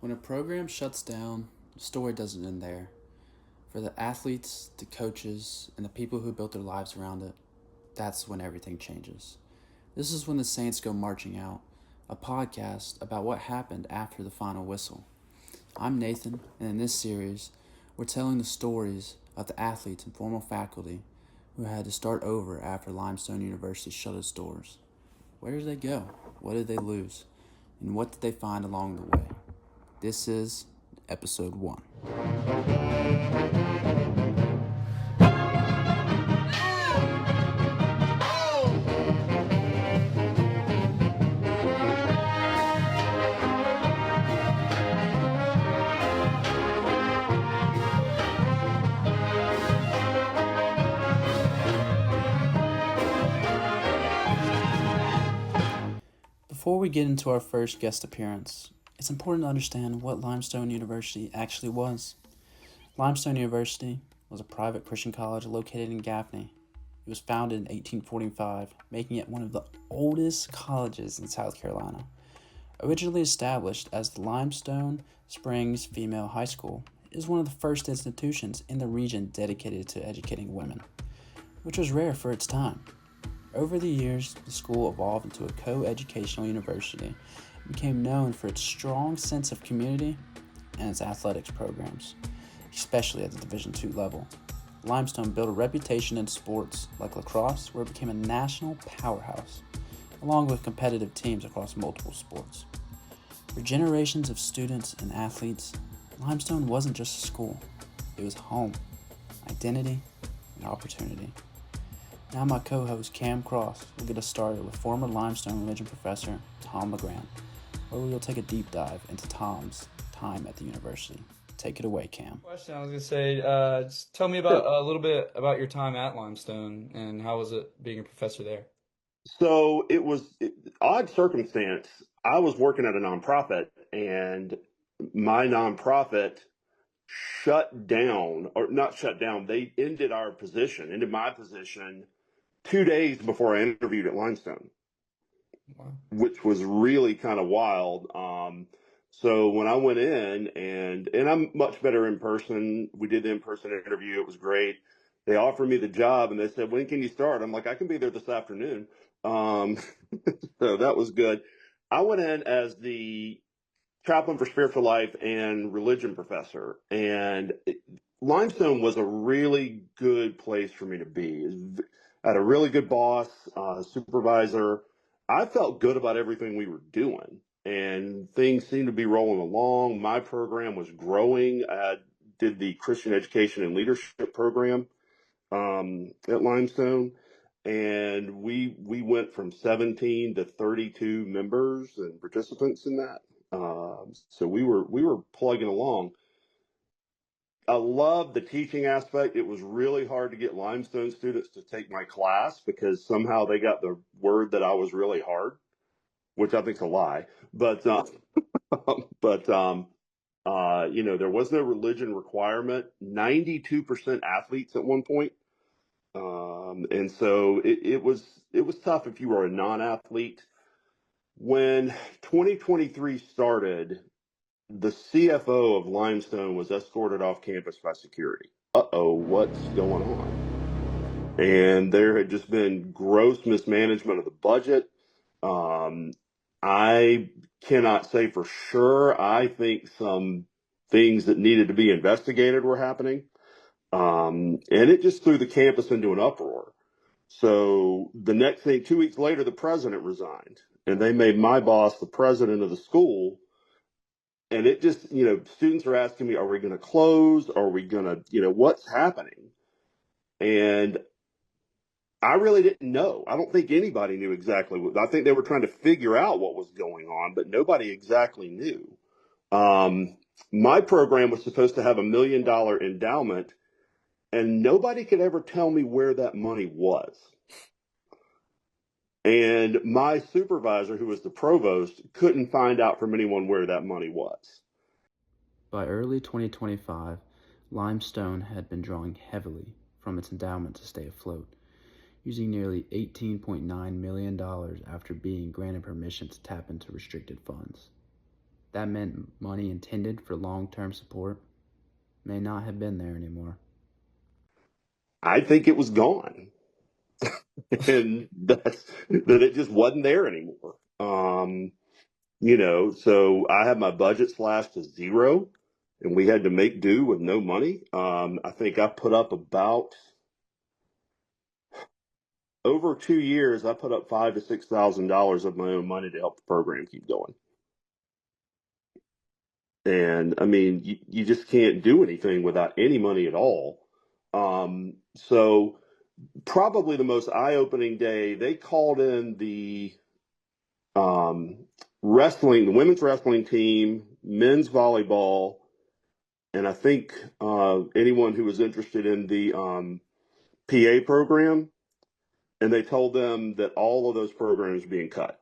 When a program shuts down, the story doesn't end there. For the athletes, the coaches, and the people who built their lives around it, that's when everything changes. This is when the Saints go marching out, a podcast about what happened after the final whistle. I'm Nathan, and in this series, we're telling the stories of the athletes and former faculty who had to start over after Limestone University shut its doors. Where did they go? What did they lose? And what did they find along the way? This is episode 1. Before we get into our first guest appearance, it's important to understand what Limestone University actually was. Limestone University was a private Christian college located in Gaffney. It was founded in 1845, making it one of the oldest colleges in South Carolina. Originally established as the Limestone Springs Female High School, it is one of the first institutions in the region dedicated to educating women, which was rare for its time. Over the years, the school evolved into a co-educational university and became known for its strong sense of community and its athletics programs, especially at the Division II level. Limestone built a reputation in sports like lacrosse, where it became a national powerhouse, along with competitive teams across multiple sports. For generations of students and athletes, Limestone wasn't just a school, it was home, identity, and opportunity. Now my co-host Cam Cross will get us started with former Limestone Religion professor Tom LeGrand, where we will take a deep dive into Tom's time at the university. Take it away, Cam. Question I was gonna say, just tell me about a little bit about your time at Limestone and how was it being a professor there? So it was odd circumstance. I was working at a nonprofit, and my nonprofit shut down, or not shut down. They ended my position 2 days before I interviewed at Limestone, Wow. which was really kind of wild. So when I went in, and I'm much better in person. We did the in-person interview. It was great. They offered me the job, and they said, "When can you start?" I'm like, "I can be there this afternoon." Um, so that was good. I went in as the chaplain for spiritual life and religion professor, and Limestone was a really good place for me to be. I had a really good boss, supervisor. I felt good about everything we were doing, and things seemed to be rolling along. My program was growing. I did the Christian Education and Leadership program at Limestone, and we went from 17 to 32 members and participants in that. So we were plugging along. I love the teaching aspect. It was really hard to get Limestone students to take my class because somehow they got the word that I was really hard, which I think's a lie. But there was no religion requirement. 92% athletes at one point. And so it was tough if you were a non-athlete. When 2023 started, the CFO of Limestone was escorted off campus by security. What's going on? And there had just been gross mismanagement of the budget. I cannot say for sure. I think some things that needed to be investigated were happening. And it just threw the campus into an uproar. So the next thing, 2 weeks later, the president resigned, and they made my boss the president of the school. And it just, students are asking me, are we going to close? Are we going to, what's happening? And I really didn't know. I don't think anybody knew exactly I think they were trying to figure out what was going on, but nobody exactly knew. My program was supposed to have $1 million endowment, and nobody could ever tell me where that money was. And my supervisor, who was the provost, couldn't find out from anyone where that money was. By early 2025, Limestone had been drawing heavily from its endowment to stay afloat, using nearly $18.9 million after being granted permission to tap into restricted funds. That meant money intended for long-term support may not have been there anymore. I think it was gone. And that it just wasn't there anymore. So I had my budget slashed to zero, and we had to make do with no money. I think I put up about over 2 years. I put up $5,000 to $6,000 of my own money to help the program keep going. And I mean, you just can't do anything without any money at all. So probably the most eye-opening day, they called in the wrestling, the women's wrestling team, men's volleyball, and I think anyone who was interested in the PA program, and they told them that all of those programs are being cut.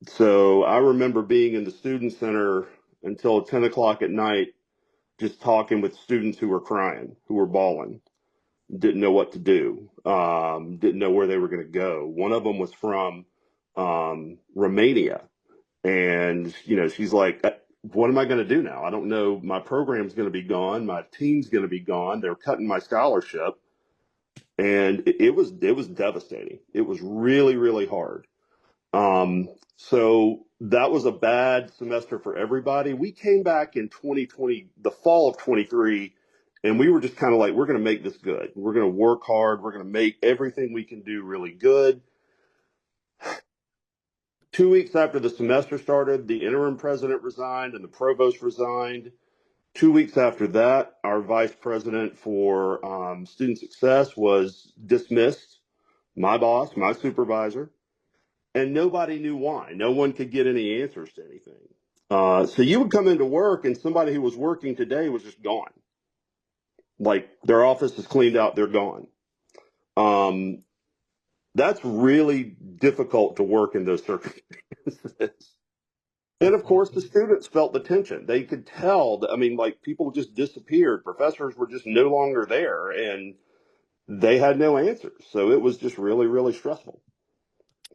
So I remember being in the student center until 10 o'clock at night, just talking with students who were crying, who were bawling, didn't know what to do, didn't know where they were going to go. One of them was from Romania. And, she's like, what am I going to do now? I don't know. My program's going to be gone. My team's going to be gone. They're cutting my scholarship. And it was devastating. It was really, really hard. So that was a bad semester for everybody. We came back in 2020, the fall of 23, and we were just kind of like, we're going to make this good. We're going to work hard. We're going to make everything we can do really good. 2 weeks after the semester started, the interim president resigned and the provost resigned. 2 weeks after that, our vice president for student success was dismissed, my boss, my supervisor, and nobody knew why. No one could get any answers to anything. So you would come into work and somebody who was working today was just gone. Like their office is cleaned out, they're gone. That's really difficult to work in those circumstances. And of course, the students felt the tension. They could tell. I mean, like people just disappeared. Professors were just no longer there, and they had no answers. So it was just really, really stressful.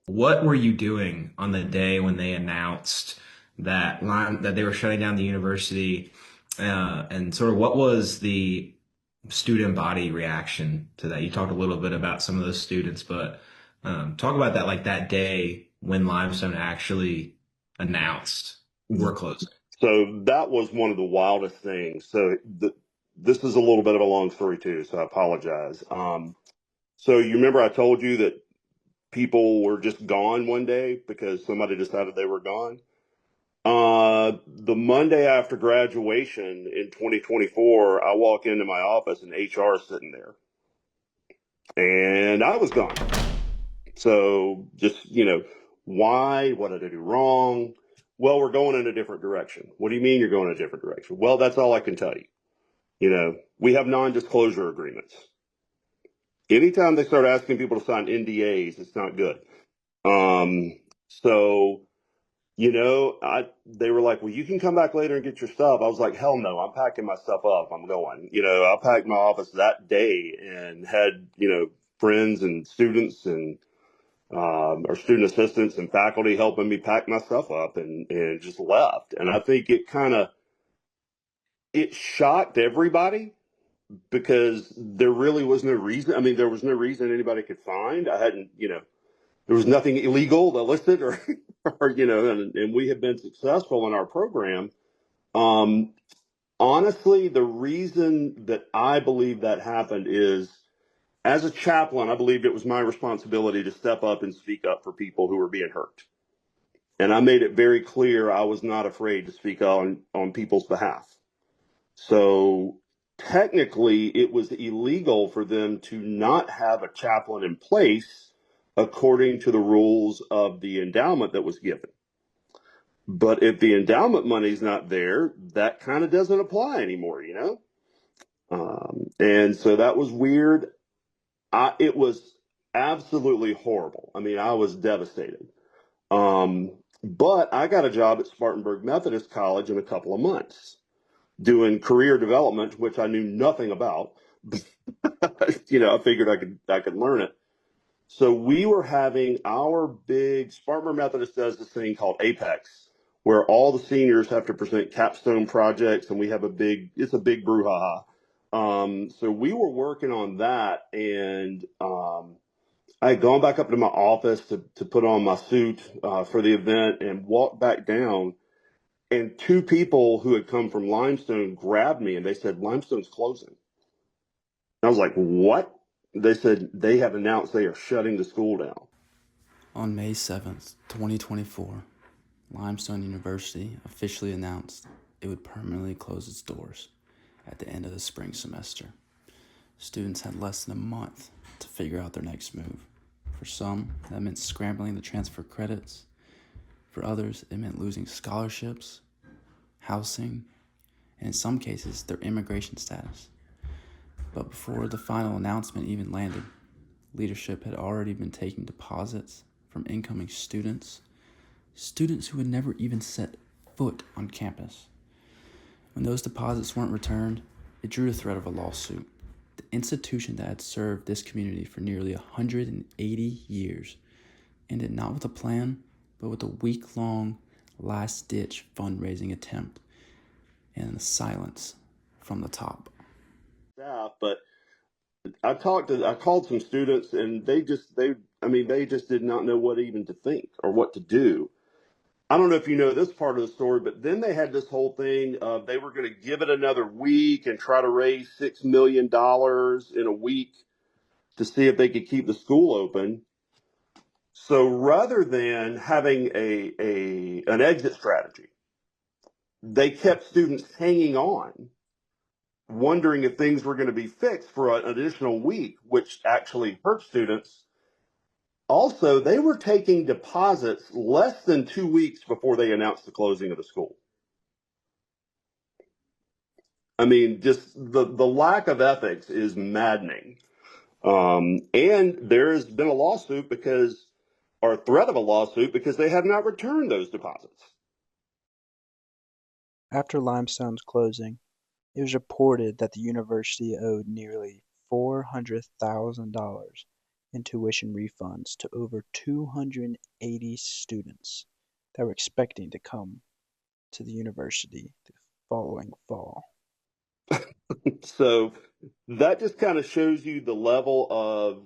What were you doing on the day when they announced that they were shutting down the university, and sort of what was the student body reaction to that? You talked a little bit about some of those students, but talk about that, like that day when Limestone actually announced we're closing. So that was one of the wildest things. This is a little bit of a long story too, so I apologize. So you remember I told you that people were just gone one day because somebody decided they were gone? The Monday after graduation in 2024, I walk into my office and HR is sitting there. And I was gone. So just, why? What did I do wrong? Well, we're going in a different direction. What do you mean you're going in a different direction? Well, that's all I can tell you. We have non-disclosure agreements. Anytime they start asking people to sign NDAs, it's not good. So, they were like, well, you can come back later and get your stuff. I was like, hell no, I'm packing my stuff up. I'm going. I packed my office that day and had, friends and students and our student assistants and faculty helping me pack my stuff up and just left. And I think it shocked everybody because there really was no reason. I mean, there was no reason anybody could find. I hadn't, there was nothing illegal, illicit, or, and we have been successful in our program. Honestly, the reason that I believe that happened is, as a chaplain, I believed it was my responsibility to step up and speak up for people who were being hurt. And I made it very clear I was not afraid to speak on people's behalf. So technically, it was illegal for them to not have a chaplain in place according to the rules of the endowment that was given. But if the endowment money's not there, that kind of doesn't apply anymore, And so that was weird. It was absolutely horrible. I mean, I was devastated. But I got a job at Spartanburg Methodist College in a couple of months doing career development, which I knew nothing about. I figured I could learn it. So we were having our big Spartanburg Methodist does this thing called Apex, where all the seniors have to present capstone projects, and we have it's a big brouhaha. So we were working on that, and I had gone back up to my office to put on my suit for the event and walked back down. And two people who had come from Limestone grabbed me and they said, Limestone's closing. I was like, what? They said they have announced they are shutting the school down. On May 7th, 2024, Limestone University officially announced it would permanently close its doors at the end of the spring semester. Students had less than a month to figure out their next move. For some, that meant scrambling to transfer credits. For others, it meant losing scholarships, housing, and in some cases, their immigration status. But before the final announcement even landed, leadership had already been taking deposits from incoming students who had never even set foot on campus. When those deposits weren't returned, it drew the threat of a lawsuit. The institution that had served this community for nearly 180 years ended not with a plan, but with a week-long, last-ditch fundraising attempt and the silence from the top. Staff, but I called some students, and they just did not know what even to think or what to do. I don't know if you know this part of the story, but then they had this whole thing of they were going to give it another week and try to raise $6 million in a week to see if they could keep the school open. So rather than having an exit strategy, they kept students hanging on, wondering if things were going to be fixed for an additional week, which actually hurt students. Also, they were taking deposits less than 2 weeks before they announced the closing of the school. I mean, just the lack of ethics is maddening. And there has been a lawsuit or threat of a lawsuit because they have not returned those deposits. After Limestone's closing, it was reported that the university owed nearly $400,000 in tuition refunds to over 280 students that were expecting to come to the university the following fall. So that just kind of shows you the level of,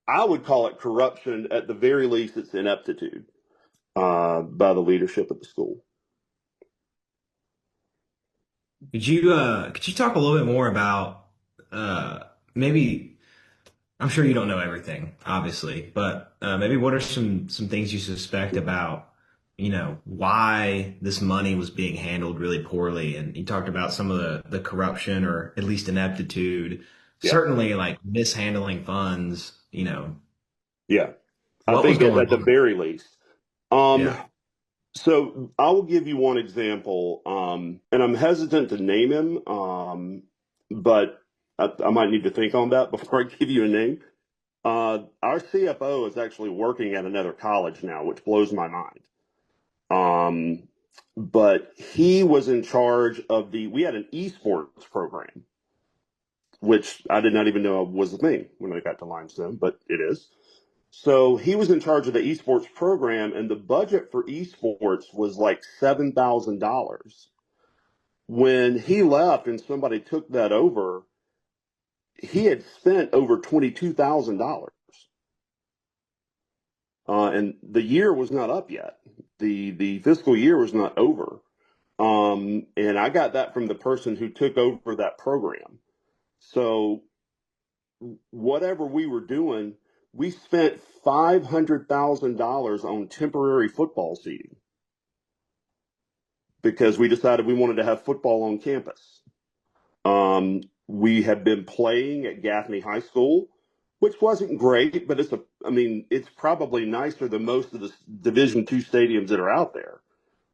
I would call it corruption. At the very least, it's ineptitude by the leadership of the school. Could you talk a little bit more about maybe I'm sure you don't know everything, obviously, but maybe what are some things you suspect about, why this money was being handled really poorly? And you talked about some of the corruption or at least ineptitude, Yeah. certainly like mishandling funds, Yeah. I what was think going at the on? very least. Yeah. So I will give you one example, and I'm hesitant to name him, but I might need to think on that before I give you a name. Our CFO is actually working at another college now, which blows my mind. But he was in charge of we had an esports program, which I did not even know was a thing when I got to Limestone, but it is. So he was in charge of the esports program, and the budget for esports was like $7,000. When he left and somebody took that over, he had spent over $22,000. And the year was not up yet. The fiscal year was not over. And I got that from the person who took over that program. So whatever we were doing, we spent $500,000 on temporary football seating because we decided we wanted to have football on campus. We had been playing at Gaffney High School, which wasn't great, but it's probably nicer than most of the Division II stadiums that are out there.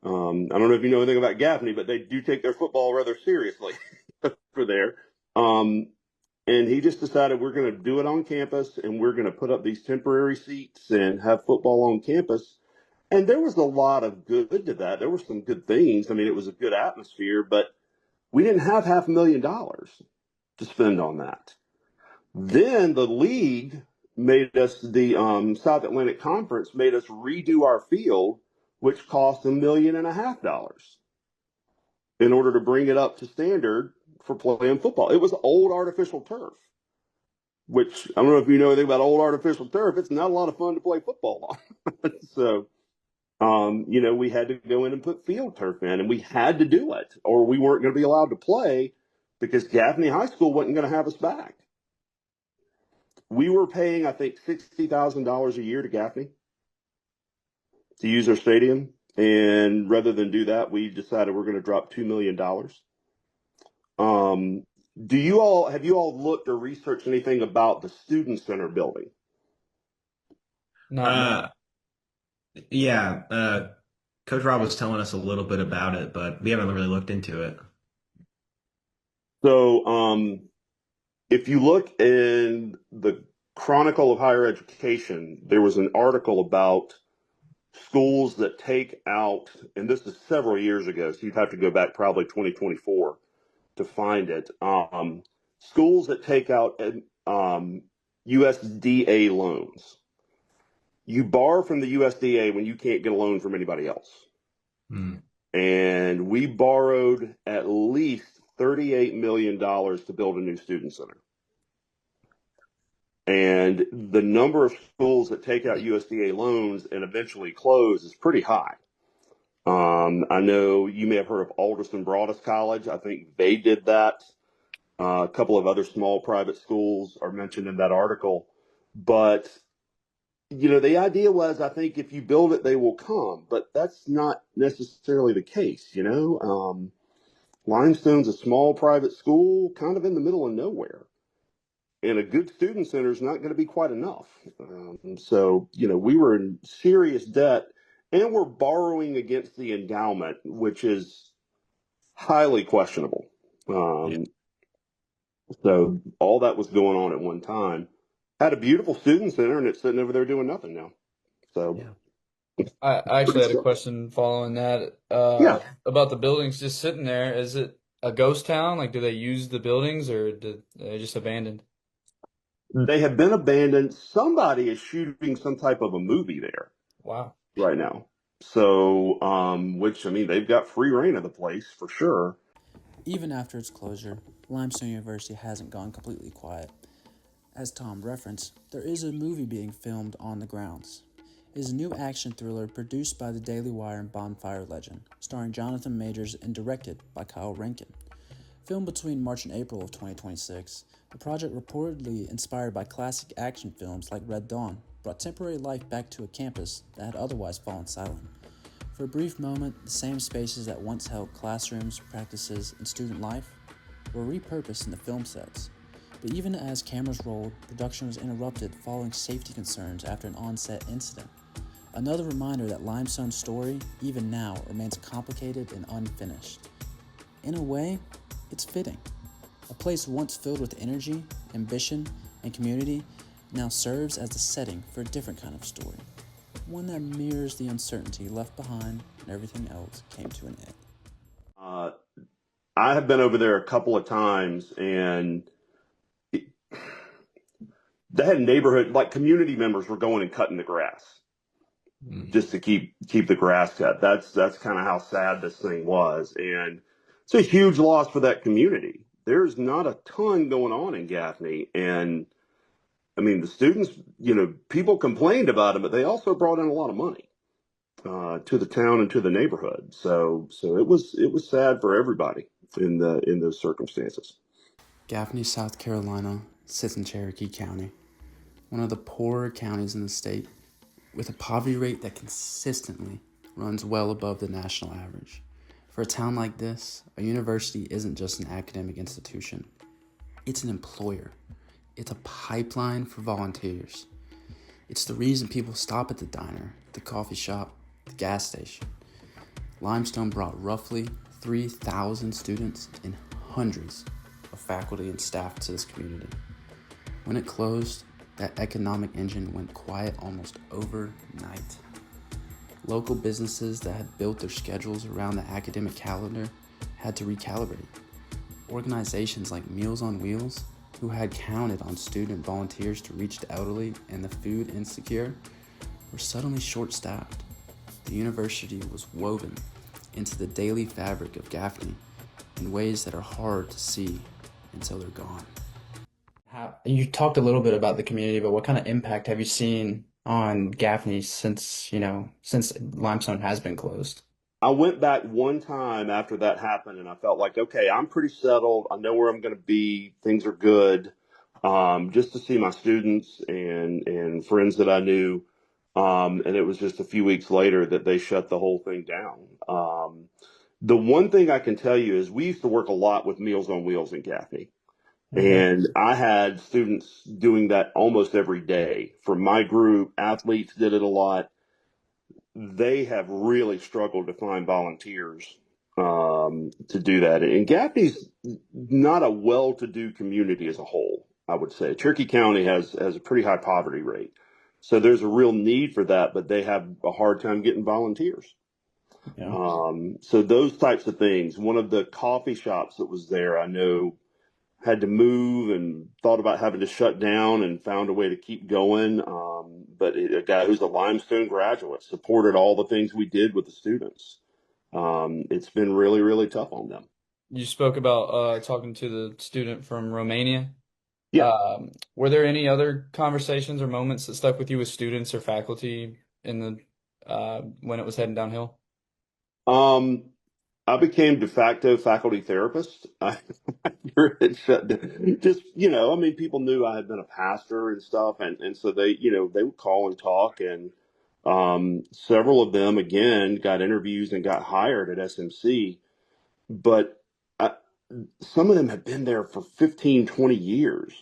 I don't know if you know anything about Gaffney, but they do take their football rather seriously for there. And he just decided we're going to do it on campus, and we're going to put up these temporary seats and have football on campus. And there was a lot of good to that. There were some good things. I mean, it was a good atmosphere, but we didn't have $500,000 to spend on that. Then the league made us, the South Atlantic Conference made us redo our field, which cost $1.5 million in order to bring it up to standard for playing football. It was old artificial turf, which I don't know if you know anything about old artificial turf. It's not a lot of fun to play football on. So, we had to go in and put field turf in, and we had to do it, or we weren't going to be allowed to play because Gaffney High School wasn't going to have us back. We were paying, I think, $60,000 a year to Gaffney to use their stadium. And rather than do that, we decided we're going to drop $2 million. Have you all looked or researched anything about the Student Center building? Not Yeah, Coach Rob was telling us a little bit about it, but we haven't really looked into it. So, if you look in the Chronicle of Higher Education, there was an article about schools that take out, and this is several years ago, so you'd have to go back probably 2024 to find it. Schools that take out USDA loans. You borrow from the USDA when you can't get a loan from anybody else. And we borrowed at least $38 million to build a new student center. And the number of schools that take out USDA loans and eventually close is pretty high. I know you may have heard of Alderson Broadus College. I think they did that. A couple of other small private schools are mentioned in that article. But, the idea was, I think if you build it, they will come. But that's not necessarily the case, Limestone's a small private school kind of in the middle of nowhere. And a good student center is not going to be quite enough. So, we were in serious debt, and we're borrowing against the endowment, which is highly questionable. So all that was going on at one time. Had a beautiful student center, and it's sitting over there doing nothing now. So I actually had a question following that about the buildings just sitting there. Is it a ghost town? Like, do they use the buildings, or did they just abandoned? They have been abandoned. Somebody is shooting some type of a movie there. Wow. Right now. So, they've got free reign of the place for sure. Even after its closure, Limestone University hasn't gone completely quiet. As Tom referenced, there is a movie being filmed on the grounds. It is a new action thriller produced by the Daily Wire and Bonfire Legend, starring Jonathan Majors and directed by Kyle Rankin. Filmed between March and April of 2026, the project, reportedly inspired by classic action films like Red Dawn, brought temporary life back to a campus that had otherwise fallen silent. For a brief moment, the same spaces that once held classrooms, practices, and student life were repurposed into film sets. But even as cameras rolled, production was interrupted following safety concerns after an on-set incident. Another reminder that Limestone's story, even now, remains complicated and unfinished. In a way, it's fitting. A place once filled with energy, ambition, and community now serves as the setting for a different kind of story. One that mirrors the uncertainty left behind when everything else came to an end. I have been over there a couple of times, and they had neighborhood, like community members were going and cutting the grass just to keep the grass cut. That's kind of how sad this thing was. And it's a huge loss for that community. There's not a ton going on in Gaffney. And the students, people complained about it, but they also brought in a lot of money to the town and to the neighborhood. So it was sad for everybody in those circumstances. Gaffney, South Carolina sits in Cherokee County, one of the poorer counties in the state, with a poverty rate that consistently runs well above the national average. For a town like this, a university isn't just an academic institution. It's an employer. It's a pipeline for volunteers. It's the reason people stop at the diner, the coffee shop, the gas station. Limestone brought roughly 3,000 students and hundreds of faculty and staff to this community. When it closed, that economic engine went quiet almost overnight. Local businesses that had built their schedules around the academic calendar had to recalibrate. Organizations like Meals on Wheels, who had counted on student volunteers to reach the elderly and the food insecure, were suddenly short-staffed. the university was woven into the daily fabric of Gaffney in ways that are hard to see until they're gone. You talked a little bit about the community, but what kind of impact have you seen on Gaffney since Limestone has been closed? I went back one time after that happened, and I felt like, okay, I'm pretty settled. I know where I'm going to be. Things are good. Just to see my students and friends that I knew. And it was just a few weeks later that they shut the whole thing down. The one thing I can tell you is we used to work a lot with Meals on Wheels in Gaffney. And I had students doing that almost every day. From my group, athletes did it a lot. They have really struggled to find volunteers to do that. And Gaffney's not a well-to-do community as a whole, I would say. Cherokee County has a pretty high poverty rate. So there's a real need for that, but they have a hard time getting volunteers. Yeah. So those types of things. One of the coffee shops that was there, I know, had to move and thought about having to shut down and found a way to keep going. But a guy who's a Limestone graduate supported all the things we did with the students. It's been really, really tough on them. You spoke about talking to the student from Romania. Yeah. Were there any other conversations or moments that stuck with you with students or faculty in the when it was heading downhill? I became de facto faculty therapist. After it shut down. Just, I mean, people knew I had been a pastor and stuff. And so they would call and talk. And several of them, again, got interviews and got hired at SMC. But some of them had been there for 15, 20 years,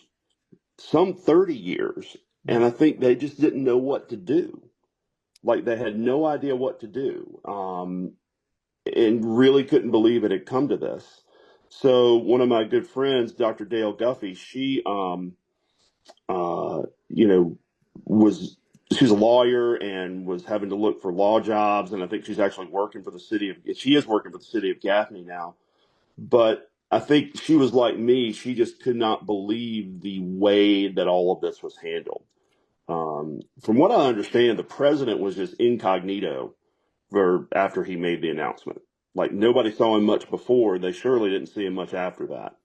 some 30 years. And I think they just didn't know what to do. Like they had no idea what to do. And really couldn't believe it had come to this. So one of my good friends, Dr. Dale Guffey, she, she's a lawyer and was having to look for law jobs. And I think she's actually working for she is working for the city of Gaffney now. But I think she was like me. She just could not believe the way that all of this was handled. From what I understand, the president was just incognito after he made the announcement. Like nobody saw him much before. They surely didn't see him much after that.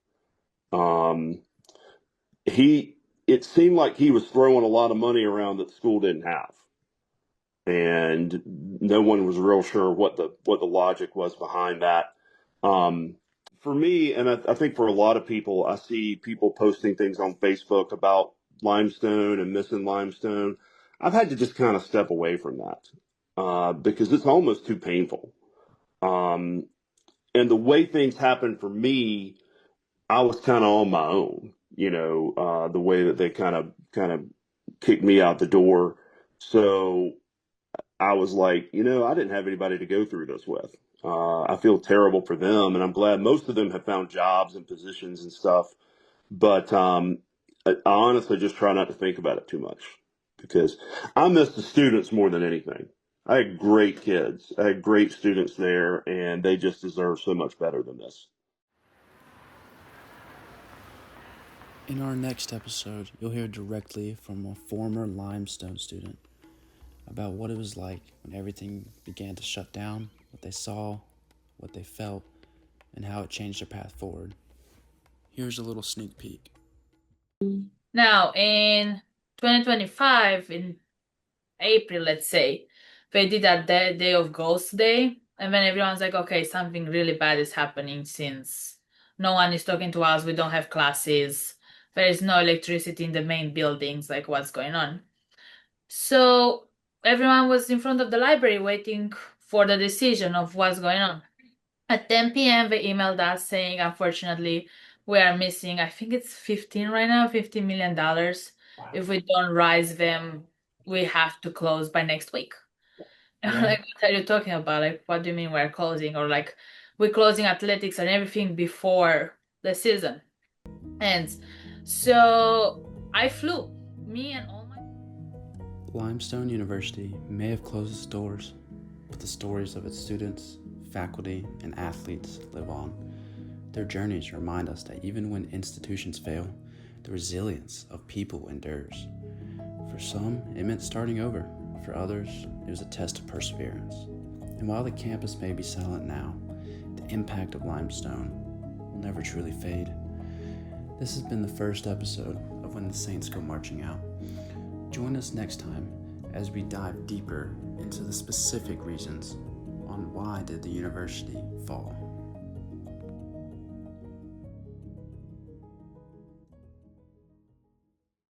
It seemed like he was throwing a lot of money around that the school didn't have. And no one was real sure what the logic was behind that. For me, and I think for a lot of people, I see people posting things on Facebook about Limestone and missing Limestone. I've had to just kind of step away from that because it's almost too painful. And the way things happened for me, I was kind of on my own, the way that they kind of kicked me out the door. So I was like, I didn't have anybody to go through this with. I feel terrible for them, and I'm glad most of them have found jobs and positions and stuff. But I honestly just try not to think about it too much because I miss the students more than anything. I had great kids. I had great students there, and they just deserve so much better than this. In our next episode, you'll hear directly from a former Limestone student about what it was like when everything began to shut down, what they saw, what they felt, and how it changed their path forward. Here's a little sneak peek. Now, in 2025, in April, let's say, they did a Day of Ghost Day, and then everyone's like, okay, something really bad is happening since no one is talking to us, we don't have classes, there is no electricity in the main buildings, like what's going on? So everyone was in front of the library waiting for the decision of what's going on. At 10 p.m., they emailed us saying, unfortunately, we are missing, I think it's 15 right now, $15 million. Wow. If we don't raise them, we have to close by next week. Yeah. Like, what are you talking about? Like, what do you mean we're closing? Or like, we're closing athletics and everything before the season ends. So I flew, me and all my... Limestone University may have closed its doors, but the stories of its students, faculty, and athletes live on. Their journeys remind us that even when institutions fail, the resilience of people endures. For some, it meant starting over. For others, it was a test of perseverance. And while the campus may be silent now, the impact of Limestone will never truly fade. This has been the first episode of When the Saints Go Marching Out. Join us next time as we dive deeper into the specific reasons on why did the university fall.